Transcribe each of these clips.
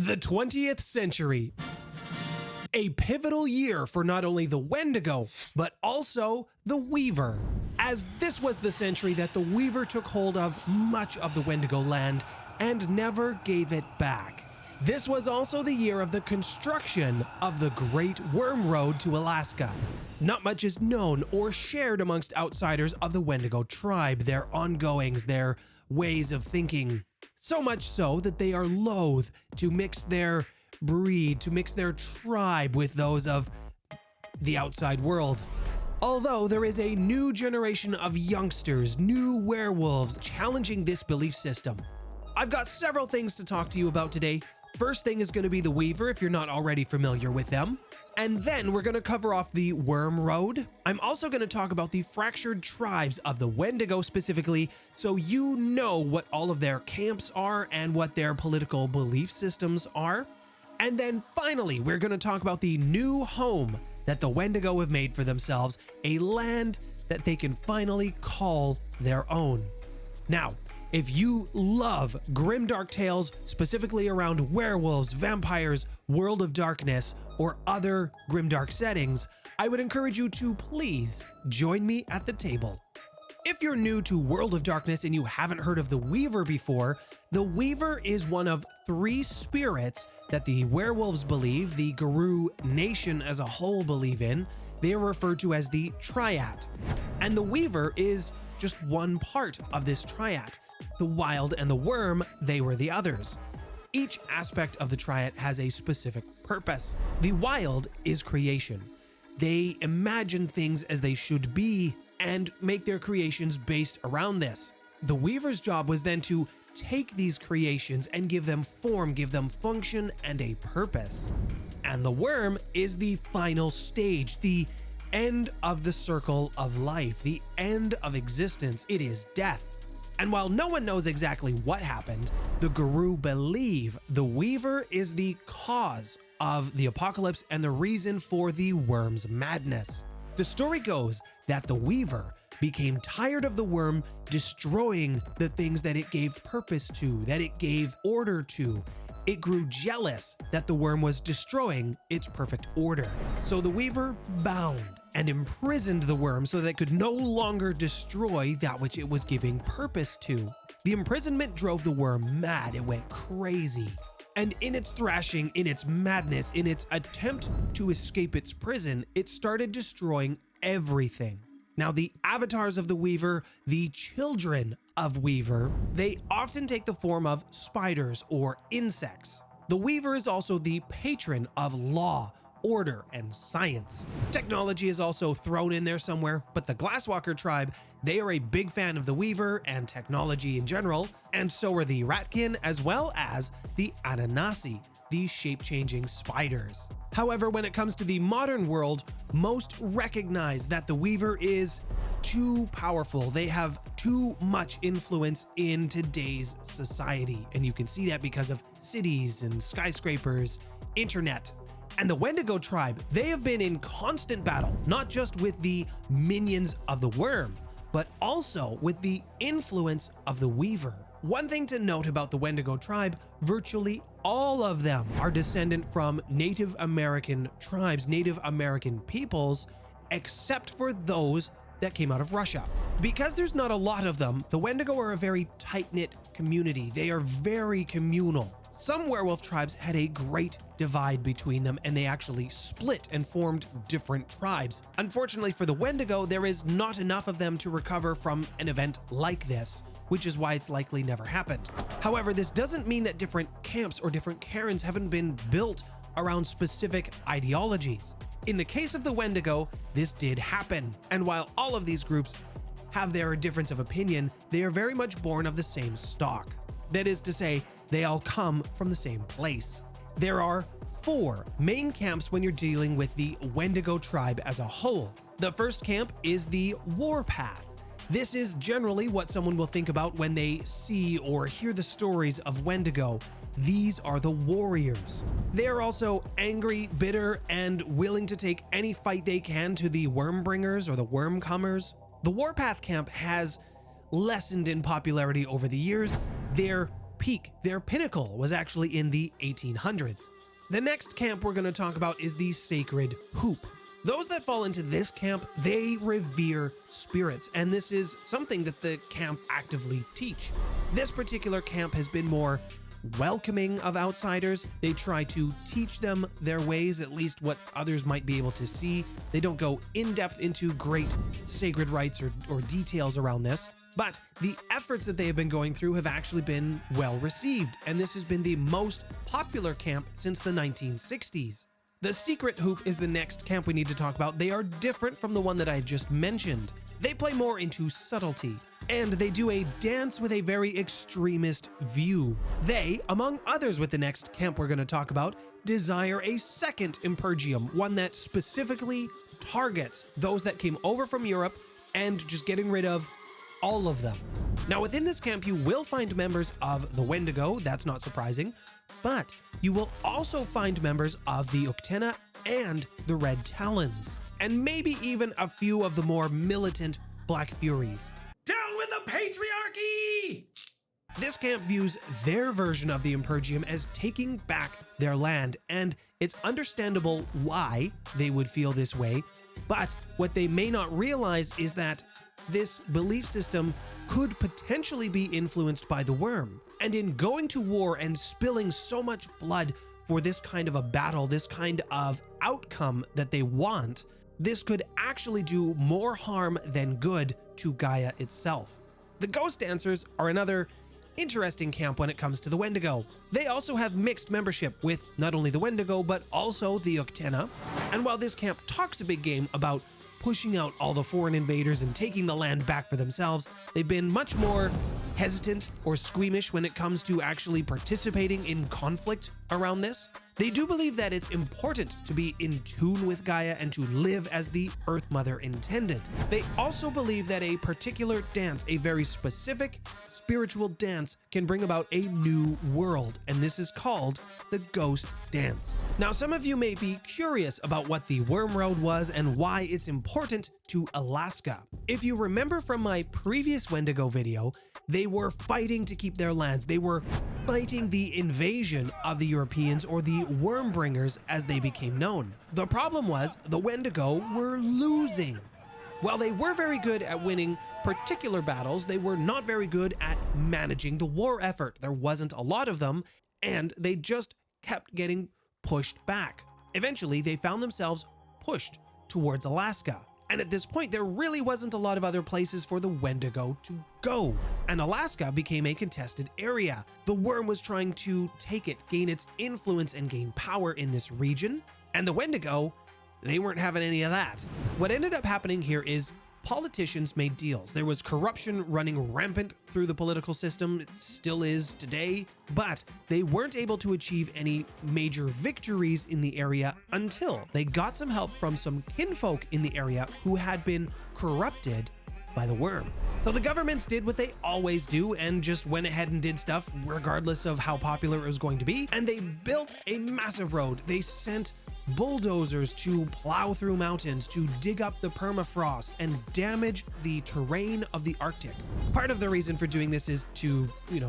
The 20th century. A pivotal year for not only the Wendigo, but also the Weaver, as this was the century that the Weaver took hold of much of the Wendigo land and never gave it back. This was also the year of the construction of the Great Wyrm Road to Alaska. Not much is known or shared amongst outsiders of the Wendigo tribe, their ongoings, their ways of thinking. So much so that they are loath to mix their breed, to mix their tribe with those of the outside world. Although there is a new generation of youngsters, new werewolves, challenging this belief system. I've got several things to talk to you about today. First thing is going to be the Weaver, if you're not already familiar with them. And then we're going to cover off the Wyrm Road. I'm also going to talk about the fractured tribes of the Wendigo specifically, so you know what all of their camps are and what their political belief systems are. And then finally, we're going to talk about the new home that the Wendigo have made for themselves, a land that they can finally call their own. Now, if you love grimdark tales, specifically around werewolves, vampires, World of Darkness, or other grimdark settings, I would encourage you to please join me at the table. If you're new to World of Darkness and you haven't heard of the Weaver before, the Weaver is one of 3 spirits that the werewolves believe, the Guru Nation as a whole believe in. They are referred to as the Triad. And the Weaver is just one part of this Triad. The Wild and the Worm, they were the others. Each aspect of the Triad has a specific purpose. The Wild is creation. They imagine things as they should be and make their creations based around this. The Weaver's job was then to take these creations and give them form, give them function and a purpose. And the Wyrm is the final stage, the end of the circle of life, the end of existence. It is death. And while no one knows exactly what happened, the Guru believe the Weaver is the cause of the apocalypse and the reason for the Wyrm's madness. The story goes that the Weaver became tired of the Wyrm destroying the things that it gave purpose to, that it gave order to. It grew jealous that the Wyrm was destroying its perfect order. So the Weaver bound and imprisoned the Wyrm so that it could no longer destroy that which it was giving purpose to. The imprisonment drove the Wyrm mad. It went crazy. And in its thrashing, in its madness, in its attempt to escape its prison, it started destroying everything. Now, the avatars of the Weaver, the children of Weaver, they often take the form of spiders or insects. The Weaver is also the patron of law, order, and science. Technology is also thrown in there somewhere, but the Glasswalker tribe, they are a big fan of the Weaver and technology in general, and so are the Ratkin as well as the Ananasi, the shape-changing spiders. However, when it comes to the modern world, most recognize that the Weaver is too powerful. They have too much influence in today's society, and you can see that because of cities and skyscrapers, internet. And the Wendigo tribe, they have been in constant battle, not just with the minions of the Wyrm, but also with the influence of the Weaver. One thing to note about the Wendigo tribe, virtually all of them are descendant from Native American tribes, Native American peoples, except for those that came out of Russia. Because there's not a lot of them, the Wendigo are a very tight-knit community. They are very communal. Some werewolf tribes had a great divide between them, and they actually split and formed different tribes. Unfortunately for the Wendigo, there is not enough of them to recover from an event like this, which is why it's likely never happened. However, this doesn't mean that different camps or different cairns haven't been built around specific ideologies. In the case of the Wendigo, this did happen, and while all of these groups have their difference of opinion, they are very much born of the same stock. That is to say, they all come from the same place. There are 4 main camps when you're dealing with the Wendigo tribe as a whole. The first camp is the Warpath. This is generally what someone will think about when they see or hear the stories of Wendigo. These are the warriors. They are also angry, bitter, and willing to take any fight they can to the Wyrmbringers or the Wyrmcomers. The Warpath camp has lessened in popularity over the years. Their peak, their pinnacle, was actually in the 1800s. The next camp we're going to talk about is the Sacred Hoop. Those that fall into this camp, they revere spirits, and this is something that the camp actively teach. This particular camp has been more welcoming of outsiders. They try to teach them their ways, at least what others might be able to see. They don't go in depth into great sacred rites or details around this, but the efforts that they have been going through have actually been well received, and this has been the most popular camp since the 1960s. The Secret Hoop is the next camp we need to talk about. They are different from the one that I just mentioned. They play more into subtlety, and they do a dance with a very extremist view. They, among others with the next camp we're going to talk about, desire a second Impergium, one that specifically targets those that came over from Europe and just getting rid of all of them. Now, within this camp, you will find members of the Wendigo, that's not surprising, but you will also find members of the Uktena and the Red Talons, and maybe even a few of the more militant Black Furies. Down with the patriarchy! This camp views their version of the Impergium as taking back their land, and it's understandable why they would feel this way, but what they may not realize is that this belief system could potentially be influenced by the Wyrm. And in going to war and spilling so much blood for this kind of a battle, this kind of outcome that they want, this could actually do more harm than good to Gaia itself. The Ghost Dancers are another interesting camp when it comes to the Wendigo. They also have mixed membership with not only the Wendigo, but also the Uktena. And while this camp talks a big game about pushing out all the foreign invaders and taking the land back for themselves, they've been much more hesitant or squeamish when it comes to actually participating in conflict around this. They do believe that it's important to be in tune with Gaia and to live as the Earth Mother intended. They also believe that a particular dance, a very specific spiritual dance, can bring about a new world, and this is called the Ghost Dance. Now, some of you may be curious about what the Wyrm Road was and why it's important to Alaska. If you remember from my previous Wendigo video, they were fighting to keep their lands. They were fighting the invasion of the Europeans, or the Wormbringers as they became known. The problem was the Wendigo were losing. While they were very good at winning particular battles, they were not very good at managing the war effort. There wasn't a lot of them, and they just kept getting pushed back. Eventually, they found themselves pushed towards Alaska. And at this point, there really wasn't a lot of other places for the Wendigo to go. And Alaska became a contested area. The Wyrm was trying to take it, gain its influence, and gain power in this region. And the Wendigo, they weren't having any of that. What ended up happening here is politicians made deals. There was corruption running rampant through the political system. It still is today, but they weren't able to achieve any major victories in the area until they got some help from some kinfolk in the area who had been corrupted by the Wyrm. So the governments did what they always do and just went ahead and did stuff regardless of how popular it was going to be, and they built a massive road. They sent bulldozers to plow through mountains, to dig up the permafrost and damage the terrain of the Arctic. Part of the reason for doing this is to,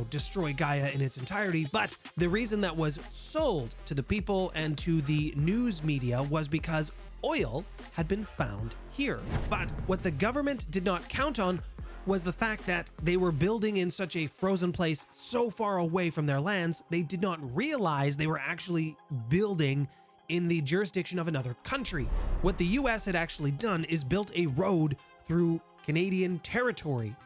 destroy Gaia in its entirety, but the reason that was sold to the people and to the news media was because oil had been found here. But what the government did not count on was the fact that they were building in such a frozen place so far away from their lands, they did not realize they were actually building in the jurisdiction of another country. What the US had actually done is built a road through Canadian territory.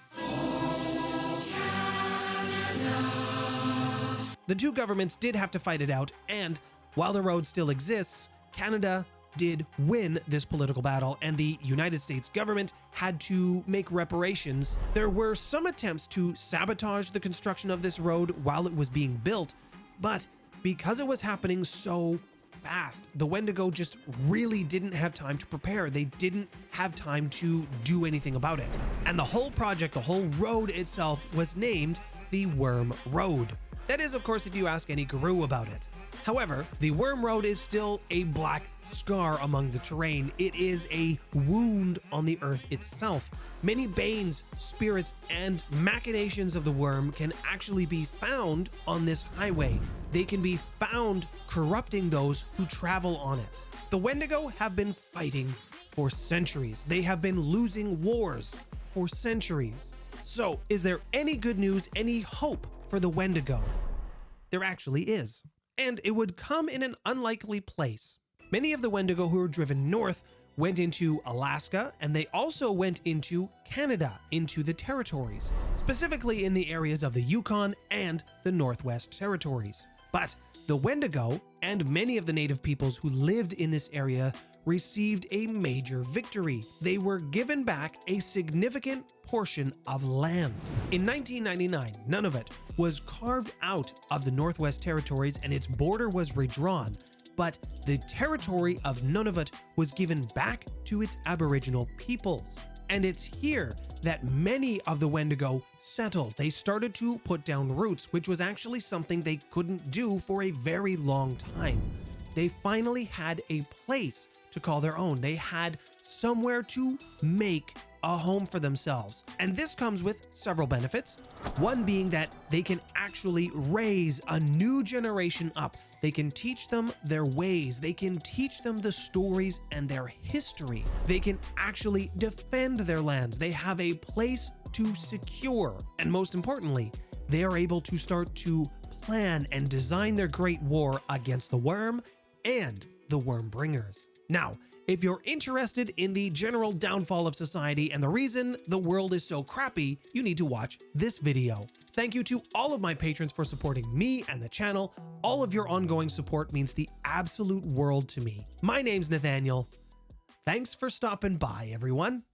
The two governments did have to fight it out, and while the road still exists, Canada did win this political battle, and the United States government had to make reparations. There were some attempts to sabotage the construction of this road while it was being built, but because it was happening so fast, the Wendigo just really didn't have time to prepare. They didn't have time to do anything about it. And the whole project, the whole road itself, was named the Wyrm Road. That is, of course, if you ask any guru about it. However, the Wyrm Road is still a black scar among the terrain. It is a wound on the earth itself. Many banes, spirits, and machinations of the Wyrm can actually be found on this highway. They can be found corrupting those who travel on it. The Wendigo have been fighting for centuries. They have been losing wars for centuries. So, is there any good news, any hope for the Wendigo? There actually is. And it would come in an unlikely place. Many of the Wendigo who were driven north went into Alaska, and they also went into Canada, into the territories, specifically in the areas of the Yukon and the Northwest Territories. But the Wendigo and many of the native peoples who lived in this area received a major victory. They were given back a significant portion of land. In 1999, Nunavut was carved out of the Northwest Territories and its border was redrawn, but the territory of Nunavut was given back to its Aboriginal peoples. And it's here that many of the Wendigo settled. They started to put down roots, which was actually something they couldn't do for a very long time. They finally had a place to call their own. They had somewhere to make a home for themselves. And this comes with several benefits. One being that they can actually raise a new generation up. They can teach them their ways. They can teach them the stories and their history. They can actually defend their lands. They have a place to secure. And most importantly, they are able to start to plan and design their great war against the Wyrm and the Wyrmbringers. Now, if you're interested in the general downfall of society and the reason the world is so crappy, you need to watch this video. Thank you to all of my patrons for supporting me and the channel. All of your ongoing support means the absolute world to me. My name's Nathaniel. Thanks for stopping by, everyone.